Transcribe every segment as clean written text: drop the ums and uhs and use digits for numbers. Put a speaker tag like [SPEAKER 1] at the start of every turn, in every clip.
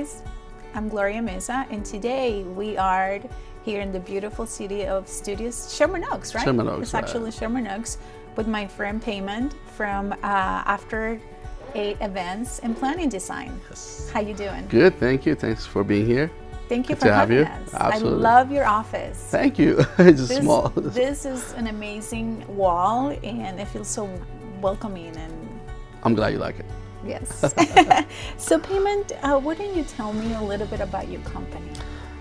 [SPEAKER 1] guys, I'm Gloria Mesa, and today we are here in the beautiful city of Studios, Sherman Oaks, right?
[SPEAKER 2] Sherman Oaks,
[SPEAKER 1] It's actually Sherman Oaks, with my friend Payment from After 8 Events and Planning Design.
[SPEAKER 2] Yes.
[SPEAKER 1] How you doing?
[SPEAKER 2] Good, thank you. Thanks for being here.
[SPEAKER 1] Thank you
[SPEAKER 2] Good
[SPEAKER 1] for
[SPEAKER 2] to have
[SPEAKER 1] having
[SPEAKER 2] you.
[SPEAKER 1] us.
[SPEAKER 2] Absolutely.
[SPEAKER 1] I love your office.
[SPEAKER 2] Thank you. It's just small.
[SPEAKER 1] This is an amazing wall, and it feels so welcoming. And
[SPEAKER 2] I'm glad you like it.
[SPEAKER 1] yes. So Payment, why don't you tell me a little bit about your company?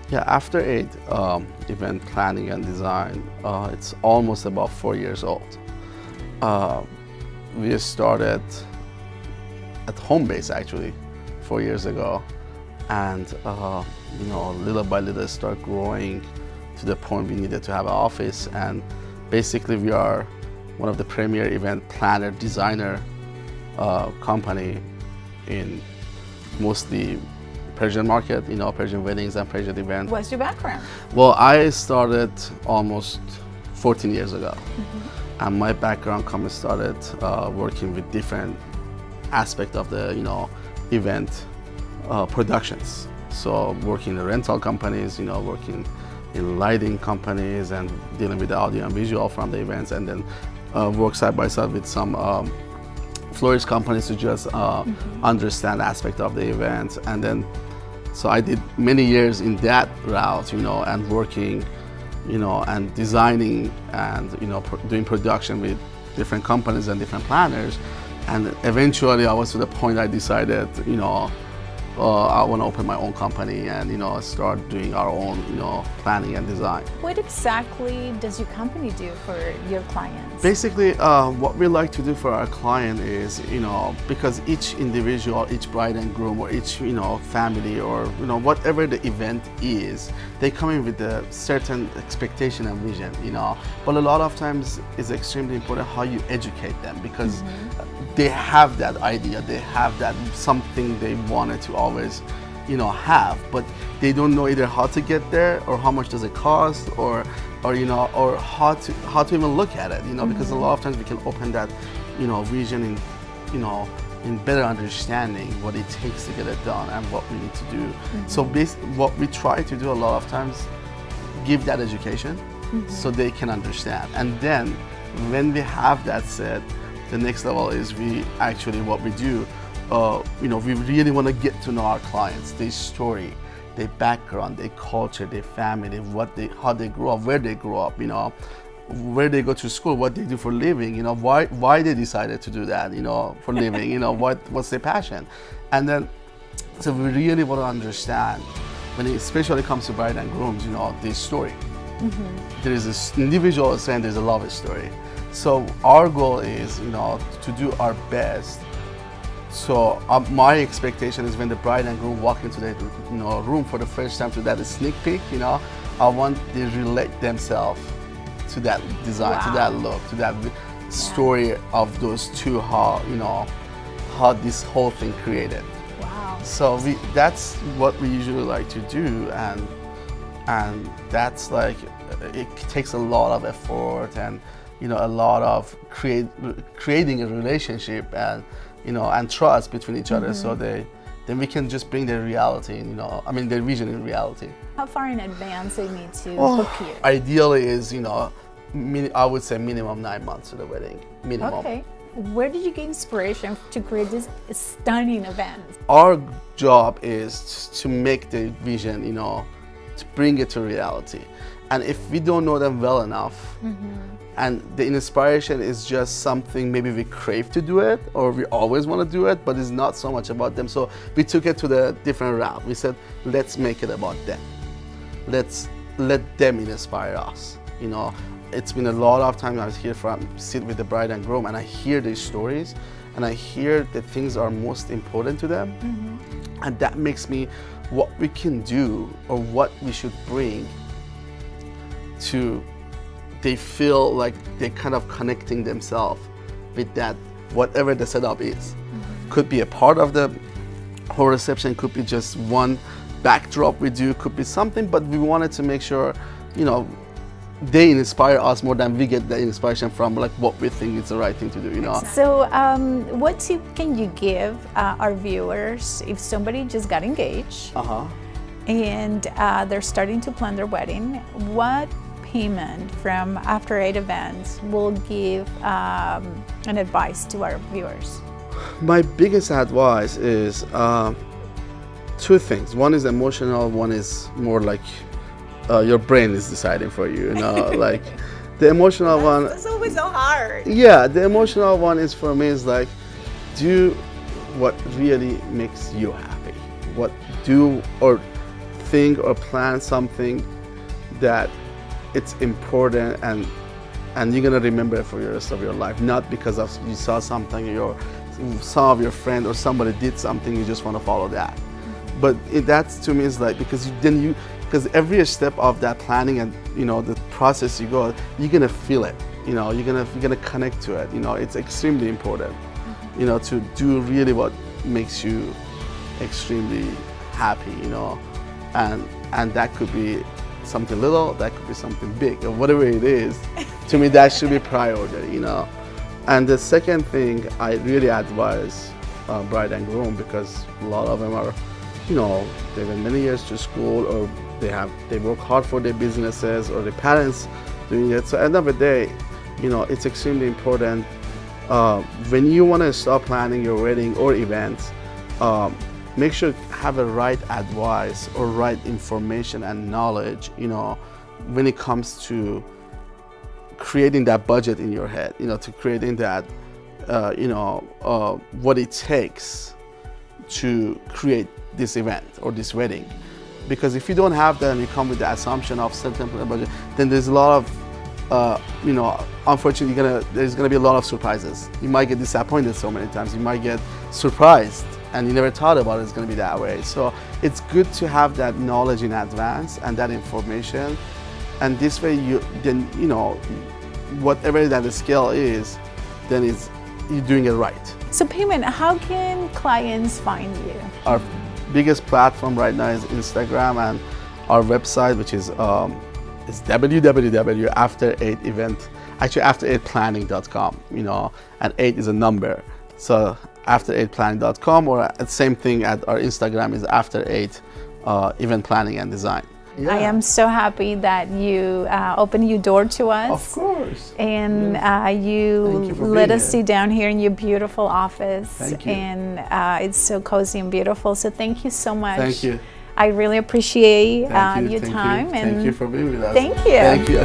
[SPEAKER 2] Yeah, After 8 Event Planning and Design, it's almost about 4 years old. We started at home base actually 4 years ago, and little by little start growing to the point we needed to have an office. And basically we are one of the premier event planner designer company in mostly Persian market, Persian weddings and Persian events.
[SPEAKER 1] What's your background?
[SPEAKER 2] Well, I started almost 14 years ago. And my background started working with different aspects of the event productions. So working in rental companies, working in lighting companies and dealing with the audio and visual from the events, and then work side by side with some florist companies to just understand aspect of the event. And then so I did many years in that route, and working and designing and doing production with different companies and different planners. And eventually I was to the point I decided I want to open my own company and start doing our own planning and design.
[SPEAKER 1] What exactly does your company do for your clients?
[SPEAKER 2] Basically, what we like to do for our client is, because each individual, each bride and groom, or each family, or whatever the event is, they come in with a certain expectation and vision, But a lot of times it's extremely important how you educate them, because they have that idea, they have that something they wanted to always have, but they don't know either how to get there, or how much does it cost, or how to even look at it, because a lot of times we can open that vision in better understanding what it takes to get it done and what we need to do. So what we try to do a lot of times, give that education so they can understand. And then when we have that said, the next level is what we do. We really want to get to know our clients, their story, their background, their culture, their family, how they grew up, where they grew up, where they go to school, what they do for living, why they decided to do that, for living, what's their passion. And then, so we really want to understand, when it especially comes to bride and grooms, their story. There is this individual saying there's a love story. So our goal is, to do our best. So my expectation is when the bride and groom walk into the room for the first time to that sneak peek, I want they relate themselves to that design, to that look, to that story of those two, how this whole thing created.
[SPEAKER 1] Wow.
[SPEAKER 2] So that's what we usually like to do, and that's like, it takes a lot of effort and a lot of creating a relationship and trust between each other, so then we can just bring their reality, their vision in reality.
[SPEAKER 1] How far in advance they need to book you?
[SPEAKER 2] Ideally is, I would say minimum 9 months to the wedding, minimum.
[SPEAKER 1] Okay. Where did you get inspiration to create this stunning event?
[SPEAKER 2] Our job is to make the vision, to bring it to reality. And if we don't know them well enough, and the inspiration is just something maybe we crave to do it, or we always want to do it, but it's not so much about them. So we took it to the different route. We said, let's make it about them. Let's let them inspire us. It's been a lot of time I was here sit with the bride and groom, and I hear these stories, and I hear the things are most important to them. And that makes me, what we can do or what we should bring to, they feel like they're kind of connecting themselves with that, whatever the setup is. Could be a part of the whole reception, could be just one backdrop we do, could be something, but we wanted to make sure, they inspire us more than we get the inspiration from like what we think is the right thing to do, you know.
[SPEAKER 1] So what tip can you give our viewers if somebody just got engaged and they're starting to plan their wedding? What payment from after 8 events will give an advice to our viewers?
[SPEAKER 2] My biggest advice is two things. One is emotional, one is more like your brain is deciding for you, you know. Like the emotional one,
[SPEAKER 1] That's always so hard.
[SPEAKER 2] yeah, the emotional one is for me is like do what really makes you happy. What do or think or plan something that it's important and you're gonna remember it for the rest of your life, not because of you saw something or some of your friend or somebody did something, you just want to follow that. But that's to me is like because because every step of that planning and you know the process you go, you're gonna feel it. You know, you're gonna connect to it. You know, it's extremely important. You know, to do really what makes you extremely happy. You know, and that could be something little, that could be something big, or whatever it is. To me, that should be priority. You know, and the second thing I really advise bride and groom, because a lot of them are, you know, they went many years to school or they work hard for their businesses or their parents doing it. So at the end of the day, you know, it's extremely important when you want to start planning your wedding or events, make sure to have the right advice or right information and knowledge, you know, when it comes to creating that budget in your head, you know, to creating that, what it takes to create this event or this wedding. Because if you don't have that and you come with the assumption of certain budget, then there's a lot of, unfortunately, there's gonna be a lot of surprises. You might get disappointed so many times. You might get surprised, and you never thought about it's gonna be that way. So it's good to have that knowledge in advance and that information, and this way whatever that the scale is, then you're doing it right.
[SPEAKER 1] So Payman, how can clients find you?
[SPEAKER 2] Our biggest platform right now is Instagram, and our website, which is www.after8event, actually after8planning.com, you know, and 8 is a number. So after8planning.com, or same thing at our Instagram is after8 event planning and design. Yeah.
[SPEAKER 1] I am so happy that you opened your door to us.
[SPEAKER 2] Of course.
[SPEAKER 1] And you
[SPEAKER 2] for
[SPEAKER 1] let
[SPEAKER 2] being
[SPEAKER 1] us
[SPEAKER 2] here.
[SPEAKER 1] sit down here in your beautiful office.
[SPEAKER 2] Thank you.
[SPEAKER 1] And it's so cozy and beautiful. So thank you so much.
[SPEAKER 2] Thank you.
[SPEAKER 1] I really appreciate
[SPEAKER 2] Thank you.
[SPEAKER 1] your
[SPEAKER 2] Thank
[SPEAKER 1] time.
[SPEAKER 2] you.
[SPEAKER 1] And
[SPEAKER 2] thank you for being with us.
[SPEAKER 1] Thank you.
[SPEAKER 2] Thank you.